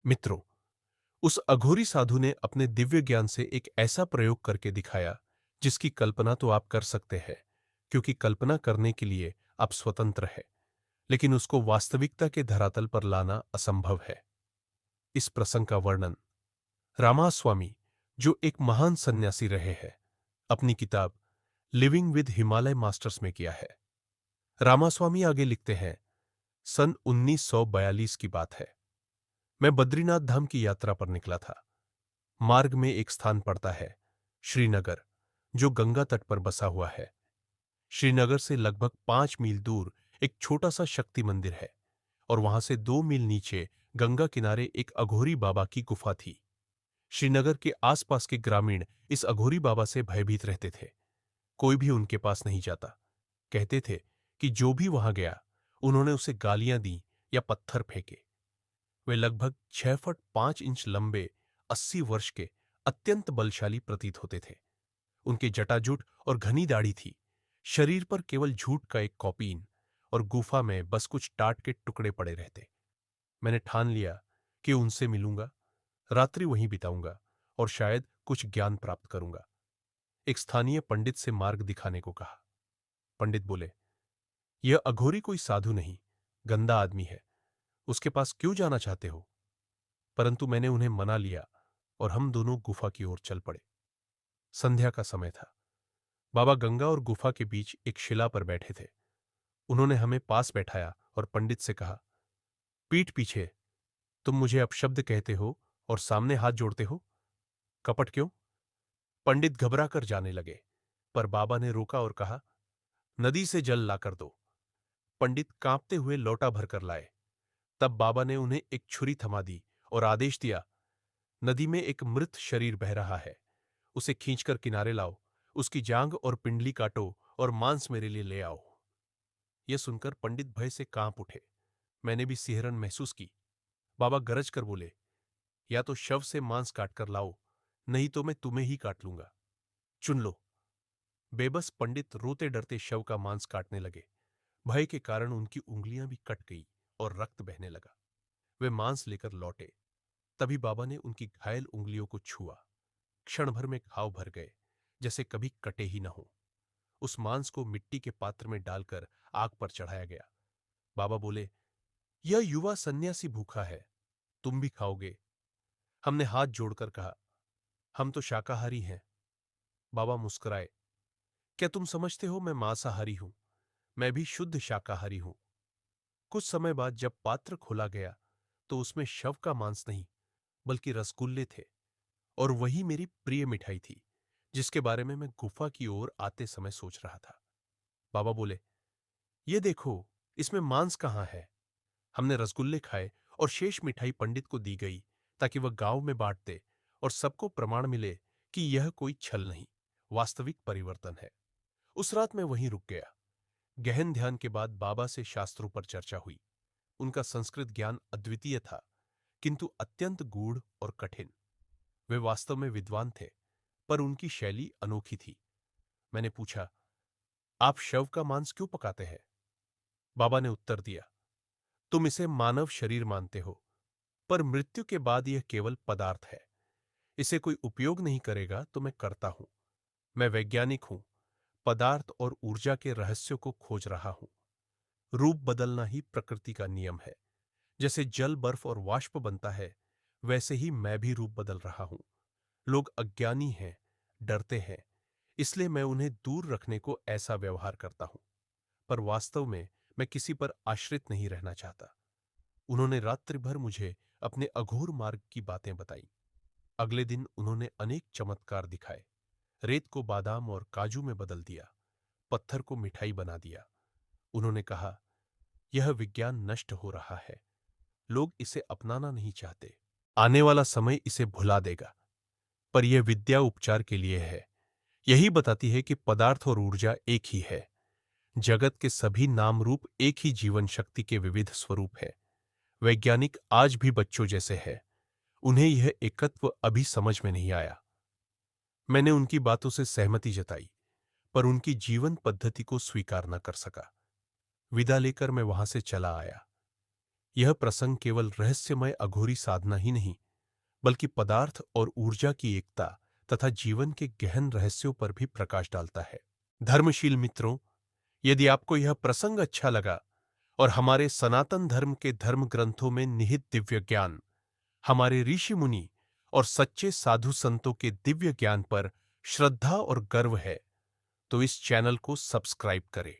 मित्रों, उस अघोरी साधु ने अपने दिव्य ज्ञान से एक ऐसा प्रयोग करके दिखाया जिसकी कल्पना तो आप कर सकते हैं, क्योंकि कल्पना करने के लिए आप स्वतंत्र हैं, लेकिन उसको वास्तविकता के धरातल पर लाना असंभव है। इस प्रसंग का वर्णन रामास्वामी, जो एक महान सन्यासी रहे हैं, अपनी किताब लिविंग विद हिमालय मास्टर्स में किया है। रामास्वामी आगे लिखते हैं, सन 1942 की बात है। मैं बद्रीनाथ धाम की यात्रा पर निकला था। मार्ग में एक स्थान पड़ता है, श्रीनगर, जो गंगा तट पर बसा हुआ है। श्रीनगर से लगभग 5 मील दूर एक छोटा सा शक्ति मंदिर है, और वहां से 2 मील नीचे गंगा किनारे एक अघोरी बाबा की गुफा थी। श्रीनगर के आसपास के ग्रामीण इस अघोरी बाबा से भयभीत रहते थे। कोई भी उनके पास नहीं जाता। कहते थे कि जो भी वहां गया, उन्होंने उसे गालियां दी या पत्थर फेंके। वे लगभग 6 फुट 5 इंच लंबे, 80 वर्ष के, अत्यंत बलशाली प्रतीत होते थे। उनके जटाजूट और घनी दाढ़ी थी। शरीर पर केवल झूठ का एक कौपीन, और गुफा में बस कुछ टाट के टुकड़े पड़े रहते। मैंने ठान लिया कि उनसे मिलूंगा, रात्रि वहीं बिताऊंगा और शायद कुछ ज्ञान प्राप्त करूंगा। एक स्थानीय पंडित से मार्ग दिखाने को कहा। पंडित बोले, यह अघोरी कोई साधु नहीं, गंदा आदमी है। उसके पास क्यों जाना चाहते हो? परंतु मैंने उन्हें मना लिया और हम दोनों गुफा की ओर चल पड़े। संध्या का समय था। बाबा गंगा और गुफा के बीच एक शिला पर बैठे थे। उन्होंने हमें पास बैठाया और पंडित से कहा, पीठ पीछे तुम मुझे अपशब्द कहते हो और सामने हाथ जोड़ते हो, कपट क्यों? पंडित घबरा कर जाने लगे, पर बाबा ने रोका और कहा, नदी से जल लाकर दो। पंडित कांपते हुए लोटा भरकर लाए। तब बाबा ने उन्हें एक छुरी थमा दी और आदेश दिया, नदी में एक मृत शरीर बह रहा है, उसे खींचकर किनारे लाओ, उसकी जांग और पिंडली काटो और मांस मेरे लिए ले आओ। यह सुनकर पंडित भय से कांप उठे। मैंने भी सिहरन महसूस की। बाबा गरज कर बोले, या तो शव से मांस काटकर लाओ, नहीं तो मैं तुम्हें ही काट लूंगा। चुन लो। बेबस पंडित रोते डरते शव का मांस काटने लगे। भय के कारण उनकी उंगलियां भी कट गई और रक्त बहने लगा। वे मांस लेकर लौटे। तभी बाबा ने उनकी घायल उंगलियों को छुआ। क्षण भर में घाव भर गए, जैसे कभी कटे ही न हो। उस मांस को मिट्टी के पात्र में डालकर आग पर चढ़ाया गया। बाबा बोले, यह युवा सन्यासी भूखा है, तुम भी खाओगे? हमने हाथ जोड़कर कहा, हम तो शाकाहारी हैं। बाबा मुस्कुराए, क्या तुम समझते हो मैं मांसाहारी हूं? मैं भी शुद्ध शाकाहारी हूं। कुछ समय बाद जब पात्र खोला गया, तो उसमें शव का मांस नहीं, बल्कि रसगुल्ले थे, और वही मेरी प्रिय मिठाई थी, जिसके बारे में मैं गुफा की ओर आते समय सोच रहा था। बाबा बोले, ये देखो, इसमें मांस कहाँ है? हमने रसगुल्ले खाए और शेष मिठाई पंडित को दी गई, ताकि वह गांव में बांट दे और सबको प्रमाण मिले कि यह कोई छल नहीं, वास्तविक परिवर्तन है। उस रात मैं वहीं रुक गया। गहन ध्यान के बाद बाबा से शास्त्रों पर चर्चा हुई। उनका संस्कृत ज्ञान अद्वितीय था, किंतु अत्यंत गूढ़ और कठिन। वे वास्तव में विद्वान थे, पर उनकी शैली अनोखी थी। मैंने पूछा, आप शव का मांस क्यों पकाते हैं? बाबा ने उत्तर दिया, तुम इसे मानव शरीर मानते हो, पर मृत्यु के बाद यह केवल पदार्थ है। इसे कोई उपयोग नहीं करेगा तो मैं करता हूं। मैं वैज्ञानिक हूं, पदार्थ और ऊर्जा के रहस्यों को खोज रहा हूं। रूप बदलना ही प्रकृति का नियम है। जैसे जल, बर्फ और वाष्प बनता है, वैसे ही मैं भी रूप बदल रहा हूं। लोग अज्ञानी हैं, डरते हैं, इसलिए मैं उन्हें दूर रखने को ऐसा व्यवहार करता हूं। पर वास्तव में मैं किसी पर आश्रित नहीं रहना चाहता। उन्होंने रात्रि भर मुझे अपने अघोर मार्ग की बातें बताई। अगले दिन उन्होंने अनेक चमत्कार दिखाए। रेत को बादाम और काजू में बदल दिया, पत्थर को मिठाई बना दिया। उन्होंने कहा, यह विज्ञान नष्ट हो रहा है, लोग इसे अपनाना नहीं चाहते। आने वाला समय इसे भुला देगा। पर यह विद्या उपचार के लिए है। यही बताती है कि पदार्थ और ऊर्जा एक ही है। जगत के सभी नाम रूप एक ही जीवन शक्ति के विविध स्वरूप है। वैज्ञानिक आज भी बच्चों जैसे हैं। उन्हें यह एकत्व अभी समझ में नहीं आया। मैंने उनकी बातों से सहमति जताई, पर उनकी जीवन पद्धति को स्वीकार न कर सका। विदा लेकर मैं वहां से चला आया। यह प्रसंग केवल रहस्यमय अघोरी साधना ही नहीं, बल्कि पदार्थ और ऊर्जा की एकता तथा जीवन के गहन रहस्यों पर भी प्रकाश डालता है। धर्मशील मित्रों, यदि आपको यह प्रसंग अच्छा लगा और हमारे सनातन धर्म के धर्म ग्रंथों में निहित दिव्य ज्ञान, हमारे ऋषि मुनि और सच्चे साधु संतों के दिव्य ज्ञान पर श्रद्धा और गर्व है, तो इस चैनल को सब्सक्राइब करें